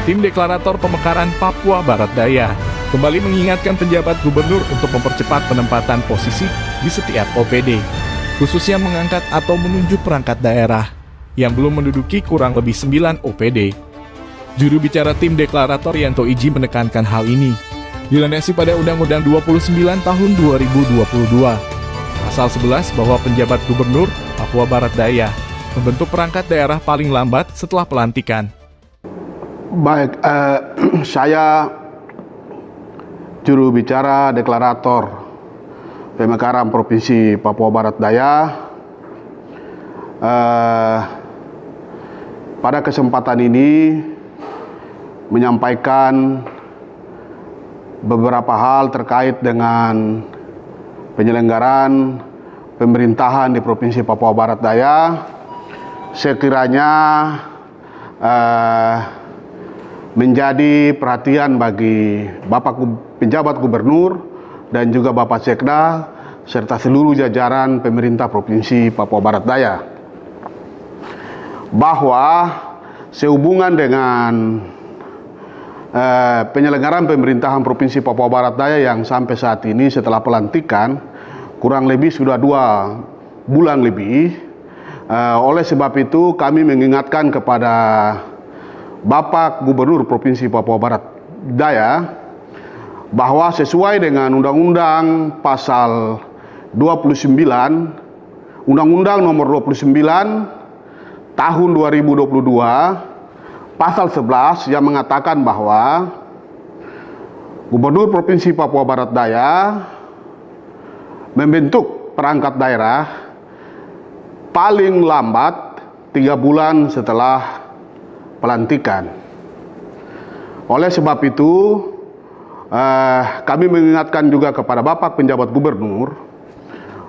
Tim Deklarator Pemekaran Papua Barat Daya kembali mengingatkan penjabat gubernur untuk mempercepat penempatan posisi di setiap OPD, khususnya mengangkat atau menunjuk perangkat daerah yang belum menduduki kurang lebih 9 OPD. Juru bicara Tim Deklarator Yanto Iji menekankan hal ini dilandasi pada Undang-Undang 29 tahun 2022, Pasal 11 bahwa penjabat gubernur Papua Barat Daya membentuk perangkat daerah paling lambat setelah pelantikan. Baik, saya juru bicara Deklarator Pemekaran Provinsi Papua Barat Daya. Pada kesempatan ini menyampaikan beberapa hal terkait dengan penyelenggaraan pemerintahan di Provinsi Papua Barat Daya. Sekiranya menjadi perhatian bagi Bapak penjabat gubernur dan juga Bapak Sekda serta seluruh jajaran pemerintah Provinsi Papua Barat Daya, bahwa sehubungan dengan penyelenggaraan pemerintahan Provinsi Papua Barat Daya yang sampai saat ini setelah pelantikan kurang lebih sudah 2 bulan lebih. Oleh sebab itu kami mengingatkan kepada Bapak Gubernur Provinsi Papua Barat Daya bahwa sesuai dengan Undang-Undang Pasal 29, Undang-Undang Nomor 29 Tahun 2022, Pasal 11 yang mengatakan bahwa Gubernur Provinsi Papua Barat Daya membentuk perangkat daerah paling lambat 3 bulan setelah pelantikan. Oleh sebab itu, kami mengingatkan juga kepada Bapak penjabat gubernur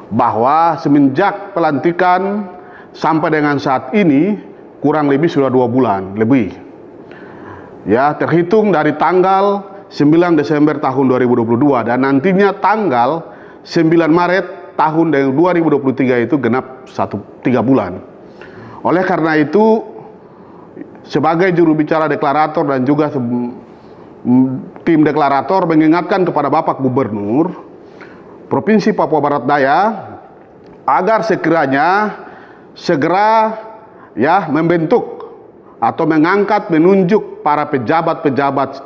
bahwa semenjak pelantikan sampai dengan saat ini kurang lebih sudah 2 bulan lebih. Ya, terhitung dari tanggal 9 Desember tahun 2022 dan nantinya tanggal 9 Maret tahun 2023 itu genap 3 bulan. Oleh karena itu, sebagai juru bicara deklarator dan juga tim deklarator mengingatkan kepada Bapak Gubernur Provinsi Papua Barat Daya agar segera ya membentuk atau mengangkat menunjuk para pejabat-pejabat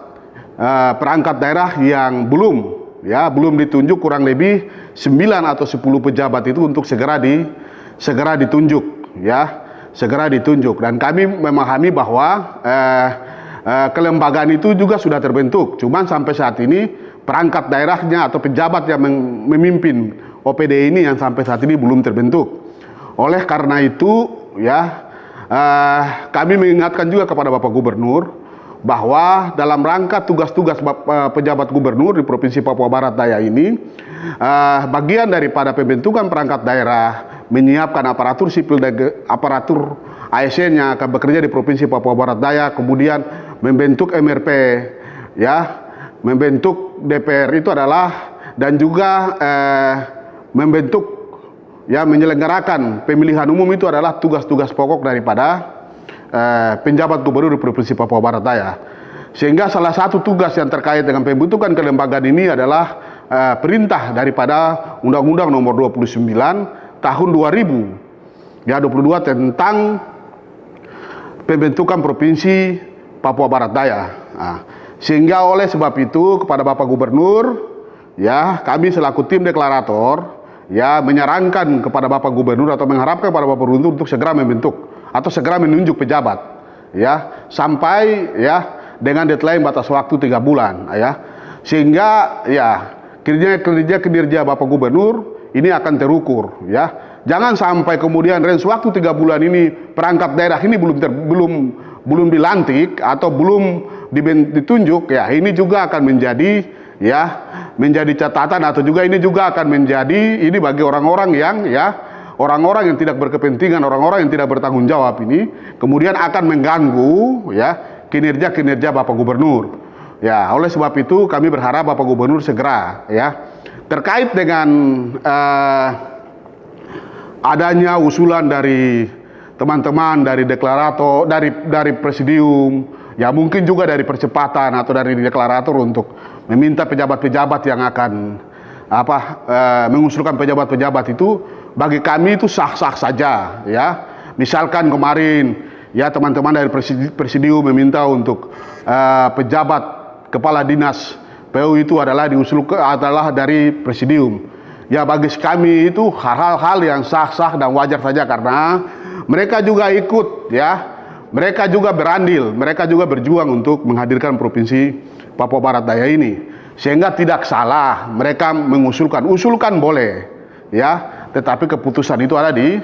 perangkat daerah yang belum ditunjuk, kurang lebih 9 atau 10 pejabat itu untuk segera ditunjuk ya. Segera ditunjuk, dan kami memahami bahwa kelembagaan itu juga sudah terbentuk, cuman sampai saat ini perangkat daerahnya atau pejabat yang memimpin OPD ini yang sampai saat ini belum terbentuk. Oleh karena itu ya, kami mengingatkan juga kepada Bapak Gubernur bahwa dalam rangka tugas-tugas pejabat gubernur di Provinsi Papua Barat Daya ini, bagian daripada pembentukan perangkat daerah, menyiapkan aparatur sipil dan aparatur ASN yang akan bekerja di Provinsi Papua Barat Daya, kemudian membentuk MRP, ya, membentuk DPR itu adalah, dan juga membentuk, ya, menyelenggarakan pemilihan umum itu adalah tugas-tugas pokok daripada penjabat gubernur di Provinsi Papua Barat Daya. Sehingga salah satu tugas yang terkait dengan pembentukan kelembagaan ini adalah perintah daripada Undang-Undang Nomor 29 Tahun 2022 tentang pembentukan Provinsi Papua Barat Daya. Sehingga oleh sebab itu kepada Bapak Gubernur, ya, kami selaku tim deklarator ya menyarankan kepada Bapak Gubernur atau mengharapkan kepada Bapak Gubernur untuk segera membentuk atau segera menunjuk pejabat, ya, sampai ya dengan deadline batas waktu 3 bulan, ya, sehingga ya kinerja Bapak Gubernur ini akan terukur, ya. Jangan sampai kemudian range waktu 3 bulan ini perangkat daerah ini belum dilantik atau belum ditunjuk, ya. Ini juga akan menjadi, ya, menjadi catatan, atau juga ini juga akan menjadi ini bagi orang-orang yang, ya, orang-orang yang tidak berkepentingan, orang-orang yang tidak bertanggung jawab ini kemudian akan mengganggu, ya, kinerja Bapak Gubernur. Ya, oleh sebab itu kami berharap Bapak Gubernur segera, ya, terkait dengan adanya usulan dari teman-teman dari deklarator, dari presidium, ya mungkin juga dari percepatan atau dari deklarator untuk meminta pejabat-pejabat yang akan mengusulkan pejabat-pejabat itu, bagi kami itu sah-sah saja, ya. Misalkan kemarin ya teman-teman dari presidium meminta untuk pejabat kepala dinas PU itu adalah dari presidium. Ya bagi kami itu hal-hal yang sah-sah dan wajar saja, karena mereka juga ikut, ya, mereka juga berandil, mereka juga berjuang untuk menghadirkan provinsi Papua Barat Daya ini, sehingga tidak salah mereka usulkan boleh, ya, tetapi keputusan itu ada di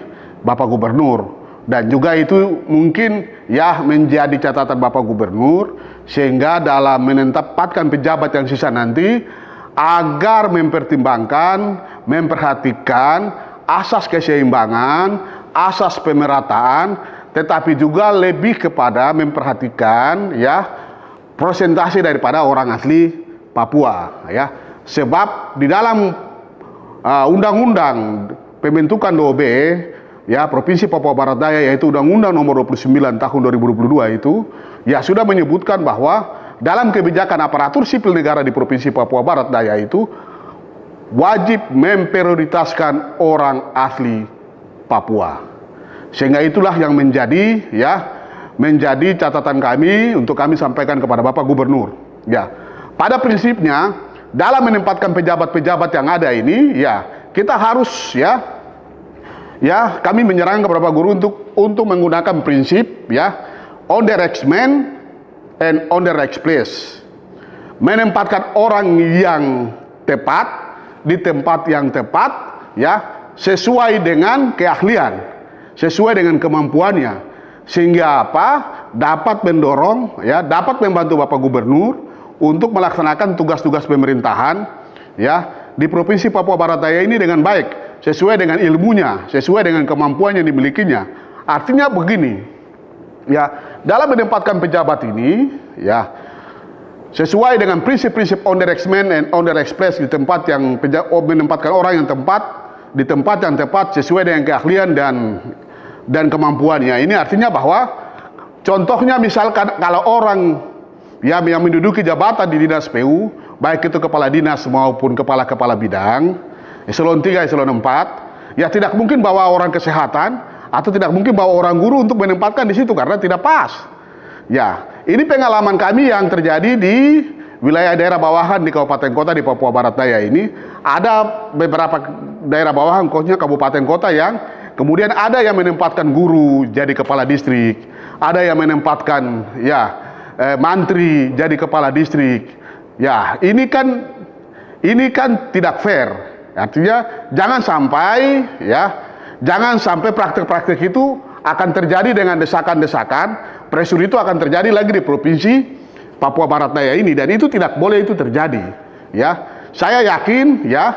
Bapak Gubernur, dan juga itu mungkin ya menjadi catatan Bapak Gubernur, sehingga dalam menempatkan pejabat yang sisa nanti agar mempertimbangkan, memperhatikan asas keseimbangan, asas pemerataan, tetapi juga lebih kepada memperhatikan ya persentase daripada orang asli Papua, ya. Sebab di dalam undang-undang pembentukan DOB ya Provinsi Papua Barat Daya, yaitu Undang-Undang Nomor 29 Tahun 2022 itu ya sudah menyebutkan bahwa dalam kebijakan aparatur sipil negara di Provinsi Papua Barat Daya itu wajib memprioritaskan orang asli Papua. Sehingga itulah yang menjadi catatan kami untuk kami sampaikan kepada Bapak Gubernur. Ya, pada prinsipnya dalam menempatkan pejabat-pejabat yang ada ini, ya kita harus kami menyerang kepada Bapak Guru untuk menggunakan prinsip on the right man and on the right place. Menempatkan orang yang tepat di tempat yang tepat, ya, sesuai dengan keahlian, sesuai dengan kemampuannya, sehingga dapat mendorong, ya, dapat membantu Bapak Gubernur untuk melaksanakan tugas-tugas pemerintahan, ya, di Provinsi Papua Barat Daya ini dengan baik, sesuai dengan ilmunya, sesuai dengan kemampuan yang dimilikinya. Artinya begini, ya, dalam menempatkan pejabat ini, ya, sesuai dengan prinsip-prinsip on the right man and on the right place di tempat yang menempatkan orang yang tepat di tempat yang tepat sesuai dengan keahlian dan kemampuannya. Ini artinya bahwa contohnya misalkan kalau orang yang menduduki jabatan di dinas PU, baik itu kepala dinas maupun kepala bidang, eselon 3, eselon 4, ya tidak mungkin bawa orang kesehatan atau tidak mungkin bawa orang guru untuk menempatkan di situ karena tidak pas. Ya, ini pengalaman kami yang terjadi di wilayah daerah bawahan di kabupaten kota di Papua Barat Daya ini. Ada beberapa daerah bawahan, khususnya kabupaten kota, yang kemudian ada yang menempatkan guru jadi kepala distrik, ada yang menempatkan mantri jadi kepala distrik. Ya, ini kan tidak fair. Artinya jangan sampai praktek-praktek itu akan terjadi dengan desakan-desakan, pressure itu akan terjadi lagi di Provinsi Papua Barat Daya ini, dan itu tidak boleh itu terjadi. Ya, saya yakin, ya,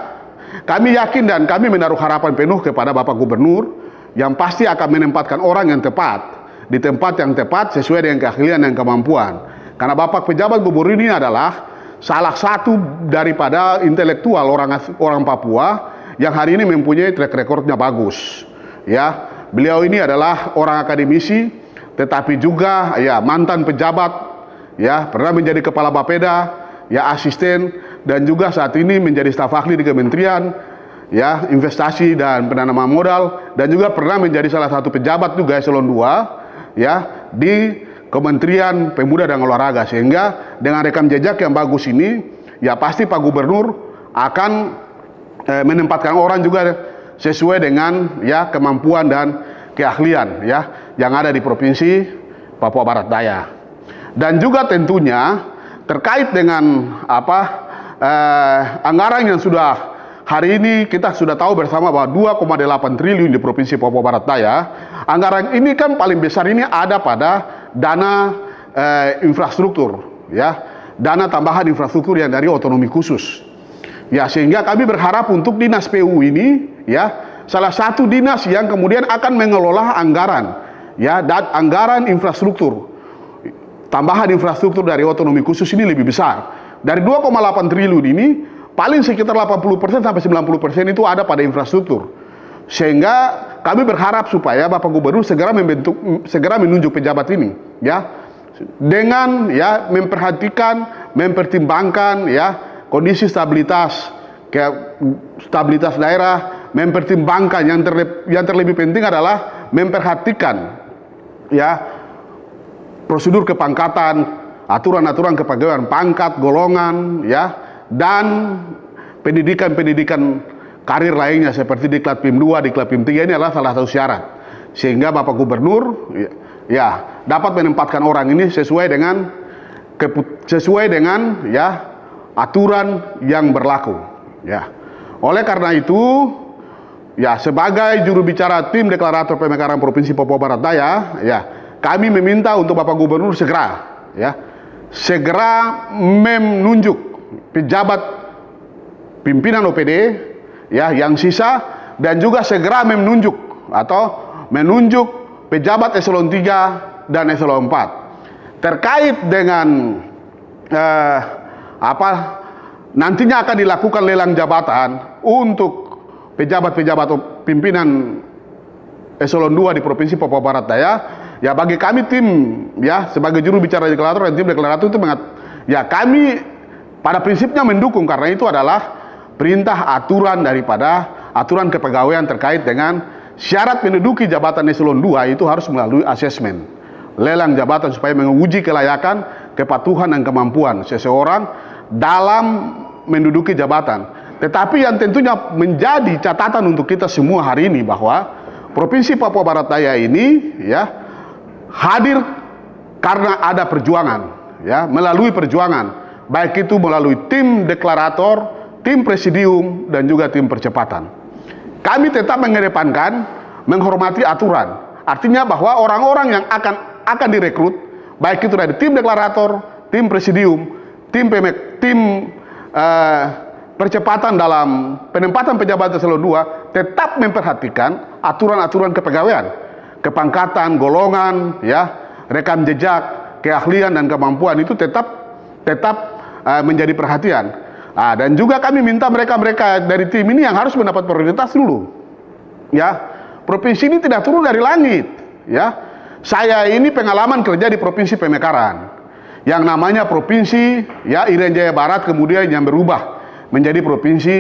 kami yakin dan kami menaruh harapan penuh kepada Bapak Gubernur yang pasti akan menempatkan orang yang tepat di tempat yang tepat sesuai dengan keahlian dan kemampuan. Karena Bapak pejabat gubernur ini adalah salah satu daripada intelektual orang Papua yang hari ini mempunyai track recordnya bagus. Ya, beliau ini adalah orang akademisi, tetapi juga ya mantan pejabat, ya pernah menjadi kepala Bapeda, ya asisten, dan juga saat ini menjadi staf ahli di Kementerian ya Investasi dan Penanaman Modal, dan juga pernah menjadi salah satu pejabat juga eselon 2 ya di Kementerian Pemuda dan Olahraga. Sehingga dengan rekam jejak yang bagus ini, ya pasti Pak Gubernur akan menempatkan orang juga sesuai dengan ya kemampuan dan keahlian ya yang ada di Provinsi Papua Barat Daya. Dan juga tentunya terkait dengan anggaran yang sudah hari ini kita sudah tahu bersama bahwa 2,8 triliun di Provinsi Papua Barat Daya. Anggaran ini kan paling besar ini ada pada dana infrastruktur, ya, dana tambahan infrastruktur yang dari otonomi khusus. Ya, sehingga kami berharap untuk dinas PU ini, ya, salah satu dinas yang kemudian akan mengelola anggaran, ya, dan anggaran infrastruktur, tambahan infrastruktur dari otonomi khusus ini lebih besar. Dari 2,8 triliun ini, paling sekitar 80% sampai 90% itu ada pada infrastruktur. Sehingga kami berharap supaya Bapak Gubernur segera menunjuk pejabat ini, ya, dengan ya memperhatikan, mempertimbangkan ya kondisi stabilitas daerah, mempertimbangkan yang terlebih penting adalah memperhatikan ya prosedur kepangkatan, aturan-aturan kepegawaian pangkat, golongan, ya, dan pendidikan karir lainnya seperti Diklat PIM 2, Diklat PIM 3 ini adalah salah satu syarat sehingga Bapak Gubernur ya dapat menempatkan orang ini sesuai dengan ya aturan yang berlaku, ya. Oleh karena itu ya sebagai juru bicara tim deklarator pemekaran Provinsi Papua Barat Daya, ya kami meminta untuk Bapak Gubernur segera menunjuk pejabat pimpinan OPD ya yang sisa, dan juga segera menunjuk pejabat eselon 3 dan eselon 4 terkait dengan nantinya akan dilakukan lelang jabatan untuk pejabat-pejabat pimpinan eselon 2 di Provinsi Papua Barat Daya. Ya bagi kami tim ya sebagai juru bicara deklarator dan tim deklarator itu ya kami pada prinsipnya mendukung, karena itu adalah perintah aturan daripada aturan kepegawaian terkait dengan syarat menduduki jabatan eselon 2 itu harus melalui asesmen lelang jabatan supaya menguji kelayakan, kepatuhan dan kemampuan seseorang dalam menduduki jabatan. Tetapi yang tentunya menjadi catatan untuk kita semua hari ini bahwa Provinsi Papua Barat Daya ini ya hadir karena ada perjuangan, ya, melalui perjuangan, baik itu melalui tim deklarator, tim presidium, dan juga tim percepatan. Kami tetap mengedepankan menghormati aturan. Artinya bahwa orang-orang yang akan direkrut, baik itu dari tim deklarator, tim presidium, tim percepatan dalam penempatan pejabat eselon 2, tetap memperhatikan aturan-aturan kepegawaian, kepangkatan, golongan, ya, rekam jejak, keahlian dan kemampuan itu tetap menjadi perhatian. Dan juga kami minta mereka dari tim ini yang harus mendapat prioritas dulu. Ya, provinsi ini tidak turun dari langit. Ya, saya ini pengalaman kerja di provinsi Pemekaran, yang namanya provinsi ya Irian Jaya Barat, kemudian yang berubah menjadi provinsi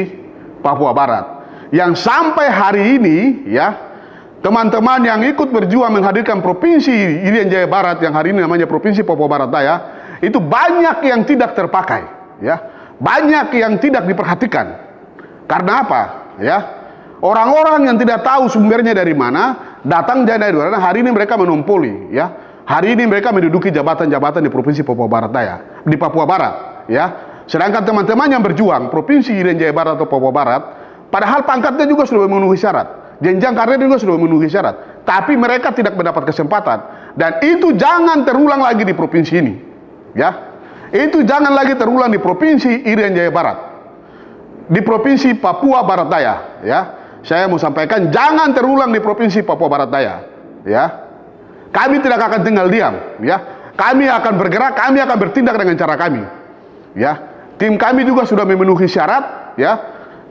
Papua Barat. Yang sampai hari ini ya teman-teman yang ikut berjuang menghadirkan provinsi Irian Jaya Barat yang hari ini namanya provinsi Papua Barat Daya itu banyak yang tidak terpakai, ya. Banyak yang tidak diperhatikan. Karena apa? Ya, orang-orang yang tidak tahu sumbernya dari mana, datang dari mana, hari ini mereka menompoli, ya. Hari ini mereka menduduki jabatan-jabatan di Provinsi Papua Barat Daya, di Papua Barat, ya. Sedangkan teman-teman yang berjuang Provinsi Irian Jaya Barat atau Papua Barat, padahal pangkatnya juga sudah memenuhi syarat, jenjang karir juga sudah memenuhi syarat, tapi mereka tidak mendapat kesempatan. Dan itu jangan terulang lagi di provinsi ini, ya. Itu jangan lagi terulang di Provinsi Irian Jaya Barat, di Provinsi Papua Barat Daya, ya. Saya mau sampaikan jangan terulang di Provinsi Papua Barat Daya, ya. Kami tidak akan tinggal diam, ya. Kami akan bergerak, kami akan bertindak dengan cara kami, ya. Tim kami juga sudah memenuhi syarat, ya.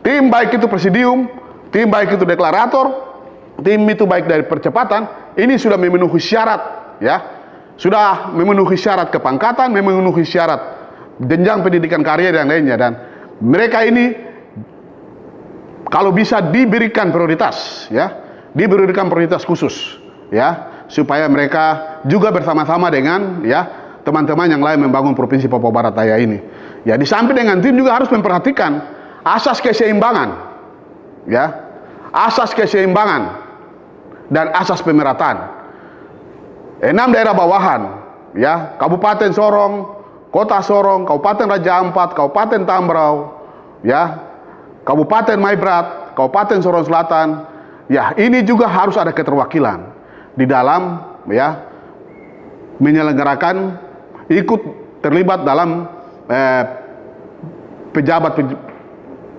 Tim baik itu presidium, tim baik itu deklarator, tim itu baik dari percepatan, ini sudah memenuhi syarat, ya. Sudah memenuhi syarat kepangkatan, memenuhi syarat jenjang pendidikan karir yang lainnya, dan mereka ini kalau bisa diberikan prioritas, ya, diberikan prioritas khusus, ya, supaya mereka juga bersama-sama dengan ya teman-teman yang lain membangun Provinsi Papua Barat Daya ini. Ya, di samping dengan tim juga harus memperhatikan asas keseimbangan, ya, asas keseimbangan dan asas pemerataan. 6 daerah bawahan, ya, Kabupaten Sorong, Kota Sorong, Kabupaten Raja Ampat, Kabupaten Tambrau, ya, Kabupaten Maibrat, Kabupaten Sorong Selatan, ya, ini juga harus ada keterwakilan di dalam, ya, menyelenggarakan, ikut terlibat dalam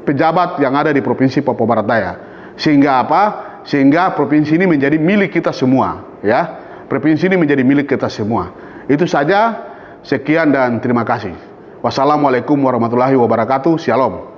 pejabat yang ada di Provinsi Papua Barat Daya. Sehingga apa? Sehingga provinsi ini menjadi milik kita semua, ya. Provinsi ini menjadi milik kita semua. Itu saja, sekian dan terima kasih. Wassalamualaikum warahmatullahi wabarakatuh. Shalom.